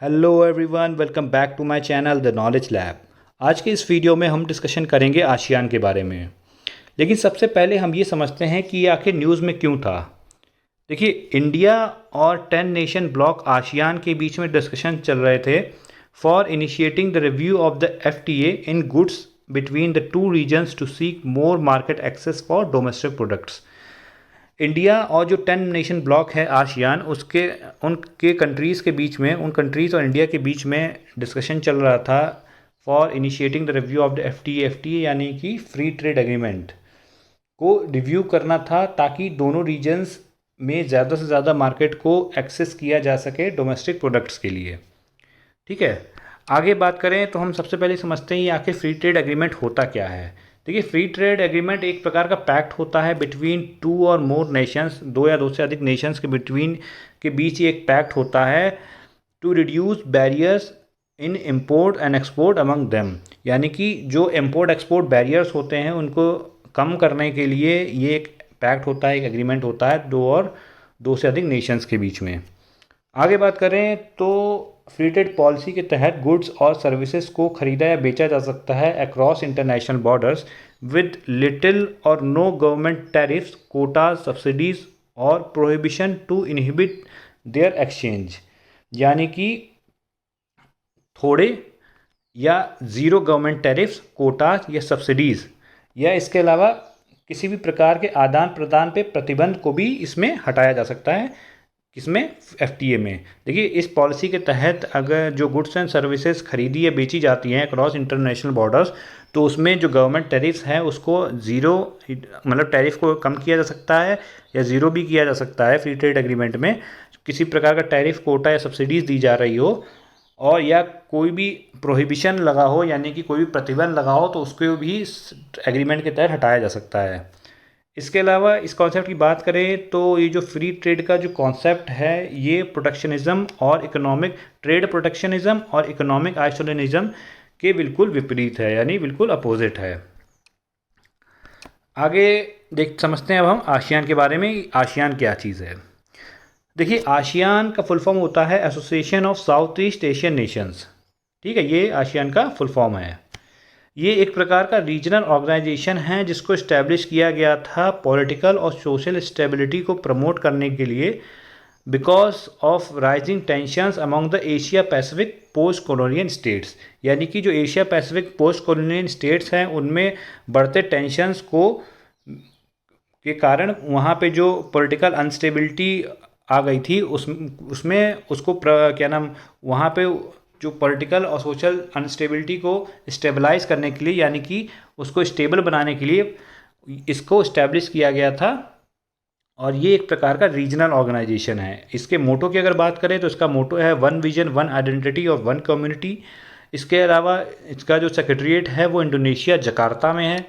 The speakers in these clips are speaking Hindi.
Hello everyone, welcome back to my channel the knowledge lab. आज के इस वीडियो में हम डिस्कशन करेंगे आसियान के बारे में। लेकिन सबसे पहले हम ये समझते हैं कि ये आखिर न्यूज़ में क्यों था। देखिए, इंडिया और 10 नेशन ब्लॉक आसियान के बीच में डिस्कशन चल रहे थे for initiating the review of the FTA in goods between the two regions to seek more market access for domestic products. India और जो 10 नेशन ब्लॉक है आसियान, उसके उनके कंट्रीज़ के बीच में, उन कंट्रीज़ और इंडिया के बीच में डिस्कशन चल रहा था for initiating the review of the FTA यानी कि फ्री ट्रेड एग्रीमेंट को रिव्यू करना था, ताकि दोनों रीजन्स में ज़्यादा से ज़्यादा मार्केट को एक्सेस किया जा सके डोमेस्टिक प्रोडक्ट्स के लिए। ठीक है, आगे बात करें तो हम सबसे पहले समझते हैं ये आखिर फ्री ट्रेड एग्रीमेंट होता क्या है। देखिए, फ्री ट्रेड एग्रीमेंट एक प्रकार का पैक्ट होता है बिटवीन टू और मोर नेशंस, दो या दो से अधिक नेशंस के बीच ये एक पैक्ट होता है to reduce barriers in import and export among them. यानी कि जो इम्पोर्ट एक्सपोर्ट बैरियर्स होते हैं उनको कम करने के लिए ये एक पैक्ट होता है, एक एग्रीमेंट होता है दो से अधिक नेशंस के बीच में। आगे बात करें तो फ्री ट्रेड पॉलिसी के तहत गुड्स और सर्विसेज को खरीदा या बेचा जा सकता है across international borders with little और no government tariffs, quotas, subsidies और prohibition to inhibit their exchange. यानी कि थोड़े या ज़ीरो गवर्नमेंट टैरिफ्स, कोटाज या सब्सिडीज़, या इसके अलावा किसी भी प्रकार के आदान प्रदान पे प्रतिबंध को भी इसमें हटाया जा सकता है। किसमें? FTA में। देखिए, इस पॉलिसी के तहत अगर जो गुड्स एंड सर्विसेज खरीदी या बेची जाती हैं अक्रॉस इंटरनेशनल बॉर्डर्स, तो उसमें जो गवर्नमेंट टैरिफ्स हैं उसको ज़ीरो, मतलब टैरिफ को कम किया जा सकता है या ज़ीरो भी किया जा सकता है। फ्री ट्रेड एग्रीमेंट में किसी प्रकार का टैरिफ, कोटा या सब्सिडीज़ दी जा रही हो और या कोई भी प्रोहिबिशन लगा हो, यानी कि कोई भी प्रतिबंध लगा हो, तो उसको भी एग्रीमेंट के तहत हटाया जा सकता है। इसके अलावा इस कॉन्सेप्ट की बात करें तो ये जो फ्री ट्रेड का जो कॉन्सेप्ट है, ये प्रोटेक्शनिज्म और इकोनॉमिक आइसोलेशनिज्म के बिल्कुल विपरीत है, यानी बिल्कुल अपोजिट है। आगे समझते हैं अब हम आसियान के बारे में। आसियान क्या चीज़ है? देखिए, आसियान का फुल फॉर्म होता है association of south east Asian Nations. ठीक है, ये आसियान का फुल फॉर्म है। ये एक प्रकार का रीजनल ऑर्गेनाइजेशन है जिसको इस्टेब्लिश किया गया था पॉलिटिकल और सोशल स्टेबिलिटी को प्रमोट करने के लिए, because of rising tensions among the Asia Pacific post colonial states. यानी कि जो Asia Pacific post colonial states हैं उनमें बढ़ते टेंशंस को के कारण वहाँ पे जो पॉलिटिकल अनस्टेबिलिटी आ गई थी उसमें उसको क्या नाम, वहाँ पे जो पॉलिटिकल और सोशल अनस्टेबिलिटी को स्टेबलाइज करने के लिए, यानी कि उसको स्टेबल बनाने के लिए इसको इस्टेब्लिश किया गया था। और ये एक प्रकार का रीजनल ऑर्गेनाइजेशन है। इसके मोटो की अगर बात करें तो इसका मोटो है वन विजन, वन आइडेंटिटी और वन कम्युनिटी। इसके अलावा इसका जो सेक्रेटरीट है वो इंडोनेशिया जकार्ता में है।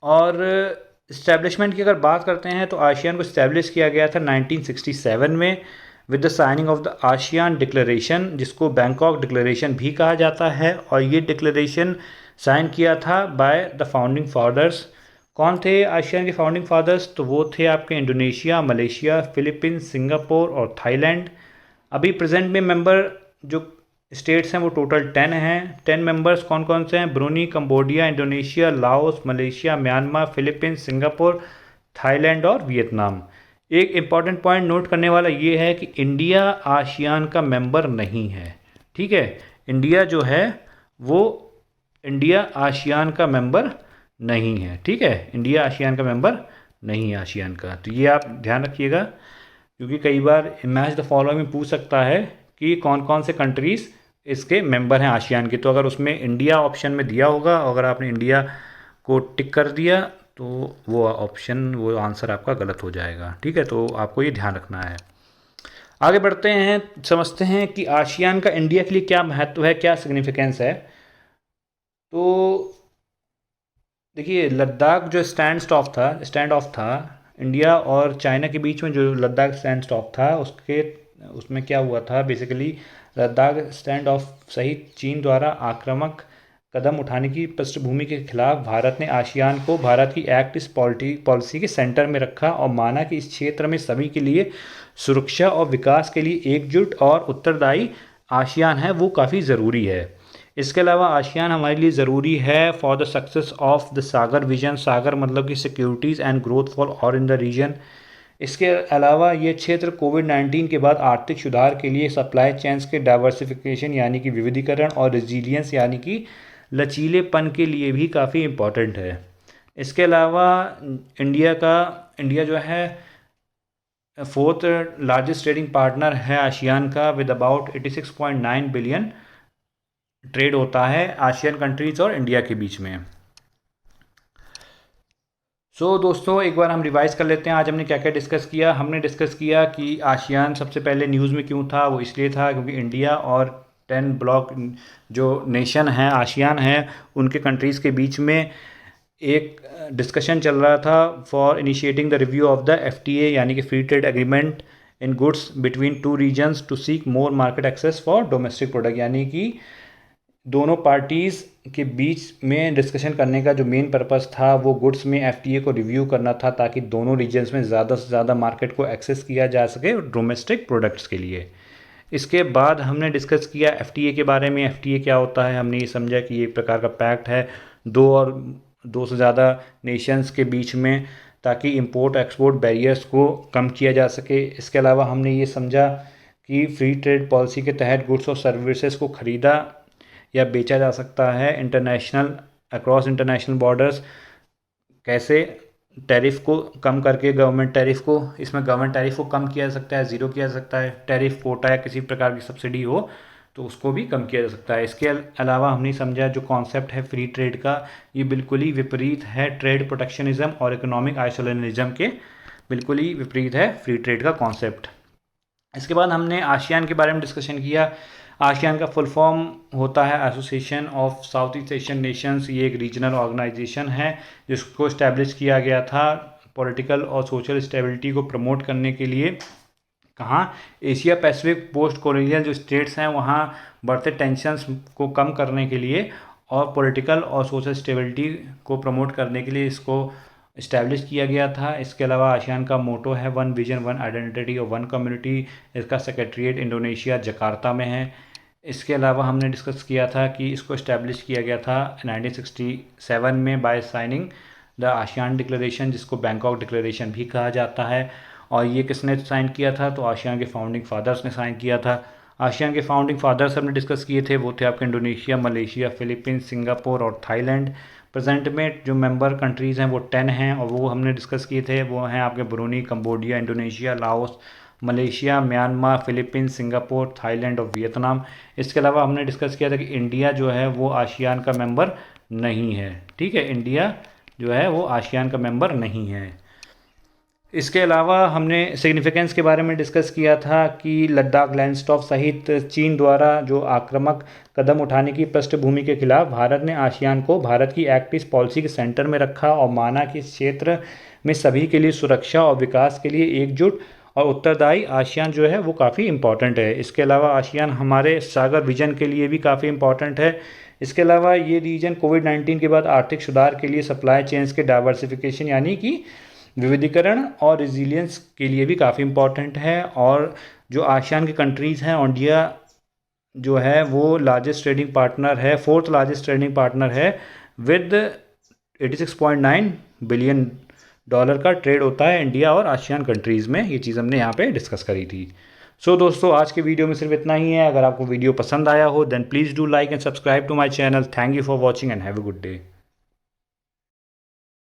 और इस्टेब्लिशमेंट की अगर बात करते हैं तो आसियान को इस्टेब्लिश किया गया था 1967 में with the signing off the ASEAN declaration, जिसको बैंकॉक डिक्लेरेशन भी कहा जाता है। और ये डिक्लेरेशन साइन किया था बाय द फाउंडिंग फादर्स। कौन थे आसियान के फाउंडिंग फादर्स? तो वो थे आपके इंडोनेशिया, मलेशिया, फिलीपींस, सिंगापुर और थाईलैंड। अभी प्रेजेंट में मेंबर जो स्टेट्स हैं वो टोटल 10 हैं। 10 मेंबर्स कौन कौन से हैं? Bruny, Cambodia, Indonesia, Laos, Malaysia, Myanmar, Philippines, Singapore, Thailand और वियतनाम। एक इम्पॉर्टेंट पॉइंट नोट करने वाला ये है कि इंडिया आसियान का मेंबर नहीं है। ठीक है, इंडिया जो है वो इंडिया आसियान का मेंबर नहीं है। ठीक है, इंडिया आसियान का मेंबर नहीं है आसियान का। तो ये आप ध्यान रखिएगा, क्योंकि कई बार मैच द फॉलोइंग में पूछ सकता है कि कौन कौन से कंट्रीज़ इसके मेंबर हैं आसियान के। तो अगर उसमें इंडिया ऑप्शन में दिया होगा, अगर आपने इंडिया को टिक कर दिया तो वो आंसर आपका गलत हो जाएगा। ठीक है, तो आपको ये ध्यान रखना है। आगे बढ़ते हैं, समझते हैं कि आसियान का इंडिया के लिए क्या महत्व है, क्या सिग्निफिकेंस है। तो देखिए, लद्दाख जो स्टैंड ऑफ था इंडिया और चाइना के बीच में, जो लद्दाख स्टैंड ऑफ था उसमें क्या हुआ था बेसिकली, लद्दाख स्टैंड ऑफ सहित चीन द्वारा आक्रामक कदम उठाने की पृष्ठभूमि के खिलाफ भारत ने आसियान को भारत की एक्ट ईस्ट पॉलिसी के सेंटर में रखा और माना कि इस क्षेत्र में सभी के लिए सुरक्षा और विकास के लिए एकजुट और उत्तरदायी आसियान है वो काफ़ी ज़रूरी है। इसके अलावा आसियान हमारे लिए ज़रूरी है for the success of the Sagar vision. Sagar मतलब कि सिक्योरिटीज़ एंड ग्रोथ फॉर और इन द रीजन। इसके अलावा ये क्षेत्र कोविड-19 के बाद आर्थिक सुधार के लिए, सप्लाई चेन्स के डाइवर्सिफिकेशन यानी कि विविधीकरण, और रेजिलियंस यानी कि लचीलेपन के लिए भी काफ़ी इम्पॉर्टेंट है। इसके अलावा इंडिया जो है फोर्थ लार्जेस्ट ट्रेडिंग पार्टनर है आसियान का, विद अबाउट 86.9 बिलियन ट्रेड होता है आसियान कंट्रीज़ और इंडिया के बीच में। दोस्तों एक बार हम रिवाइज कर लेते हैं आज हमने क्या क्या डिस्कस किया। हमने डिस्कस किया कि आसियान सबसे पहले न्यूज़ में क्यों था। वो इसलिए था क्योंकि इंडिया और 10 ब्लॉक जो नेशन हैं आसियान हैं उनके कंट्रीज़ के बीच में एक डिस्कशन चल रहा था for initiating the review of the FTA यानी कि free trade agreement in goods between two regions to seek more market access for domestic product. यानी कि दोनों पार्टीज़ के बीच में डिस्कशन करने का जो मेन पर्पस था वो गुड्स में FTA को रिव्यू करना था ताकि दोनों रीजन्स में ज़्यादा से ज़्यादा मार्केट को एक्सेस किया जा सके डोमेस्टिक प्रोडक्ट्स के लिए। इसके बाद हमने डिस्कस किया FTA के बारे में। FTA क्या होता है, हमने ये समझा कि ये एक प्रकार का पैक्ट है दो से ज़्यादा नेशंस के बीच में, ताकि इंपोर्ट एक्सपोर्ट बैरियर्स को कम किया जा सके। इसके अलावा हमने ये समझा कि फ्री ट्रेड पॉलिसी के तहत गुड्स और सर्विसेज को ख़रीदा या बेचा जा सकता है अक्रॉस इंटरनेशनल बॉर्डर्स। कैसे टैरिफ को कम करके गवर्नमेंट टैरिफ को कम किया जा सकता है, ज़ीरो किया जा सकता है। टैरिफ कोटा या किसी प्रकार की सब्सिडी हो तो उसको भी कम किया जा सकता है। इसके अलावा हमने समझा जो कॉन्सेप्ट है फ्री ट्रेड का, ये बिल्कुल ही विपरीत है ट्रेड प्रोटेक्शनिज्म और इकोनॉमिक आइसोलेशनिज्म के, बिल्कुल ही विपरीत है फ्री ट्रेड का कॉन्सेप्ट। इसके बाद हमने आसियान के बारे में डिस्कशन किया। आसियान का फुल फॉर्म होता है association of south east Asian Nations. ये एक रीजनल ऑर्गेनाइजेशन है जिसको इस्टेब्लिश किया गया था पॉलिटिकल और सोशल स्टेबिलिटी को प्रमोट करने के लिए। कहाँ? एशिया पैसिफिक पोस्ट कॉलोनियल जो स्टेट्स हैं वहाँ बढ़ते टेंशन्स को कम करने के लिए और पॉलिटिकल और सोशल स्टेबिलिटी को प्रमोट करने के लिए इसको इस्टेब्लिश किया गया था। इसके अलावा आसियान का मोटो है वन विजन वन आइडेंटिटी और वन कम्युनिटी। इसका सेक्रेटरीट इंडोनेशिया जकार्ता में है। इसके अलावा हमने डिस्कस किया था कि इसको इस्टेब्लिश किया गया था 1967 में by signing the ASEAN declaration, जिसको बैंकॉक डिक्लेरेशन भी कहा जाता है। और ये किसने साइन किया था? तो आसियान के फाउंडिंग फादर्स ने साइन किया था। आसियान के फाउंडिंग फादर्स हमने डिस्कस किए थे, वो थे आपके इंडोनेशिया, मलेशिया, फिलीपींस, सिंगापुर और थाईलैंड। प्रेजेंट में जो मेंबर कंट्रीज़ हैं वो 10 हैं और वो हमने डिस्कस किए थे, वो हैं आपके Bruny, Cambodia, Indonesia, Laos, Malaysia, Myanmar, Philippines, Singapore, Thailand और वियतनाम। इसके अलावा हमने डिस्कस किया था कि इंडिया जो है वो आसियान का मेंबर नहीं है। ठीक है, इंडिया जो है वो आसियान का मेंबर नहीं है। इसके अलावा हमने सिग्निफिकेंस के बारे में डिस्कस किया था कि लद्दाख लैंडस्टॉप सहित चीन द्वारा जो आक्रामक कदम उठाने की पृष्ठभूमि के खिलाफ भारत ने आसियान को भारत की एक्ट ईस्ट पॉलिसी के सेंटर में रखा और माना कि इस क्षेत्र में सभी के लिए सुरक्षा और विकास के लिए एकजुट और उत्तरदायी आसियान जो है वो काफ़ी इम्पॉर्टेंट है। इसके अलावा आसियान हमारे सागर विजन के लिए भी काफ़ी इम्पॉर्टेंट है। इसके अलावा ये रीजन कोविड-19 के बाद आर्थिक सुधार के लिए, सप्लाई चेन्स के डाइवर्सिफिकेशन यानी कि विविधीकरण और रेजिलियंस के लिए भी काफ़ी इम्पॉर्टेंट है। और जो आसियान की कंट्रीज़ हैं, इंडिया जो है वो लार्जेस्ट ट्रेडिंग पार्टनर है, फोर्थ लार्जेस्ट ट्रेडिंग पार्टनर है विद 86.9 बिलियन डॉलर का ट्रेड होता है इंडिया और आसियान कंट्रीज़ में। ये चीज़ हमने यहाँ पे डिस्कस करी थी। दोस्तों आज के वीडियो में सिर्फ इतना ही है। अगर आपको वीडियो पसंद आया हो then please do like and subscribe to my channel. Thank you for watching and have a good day.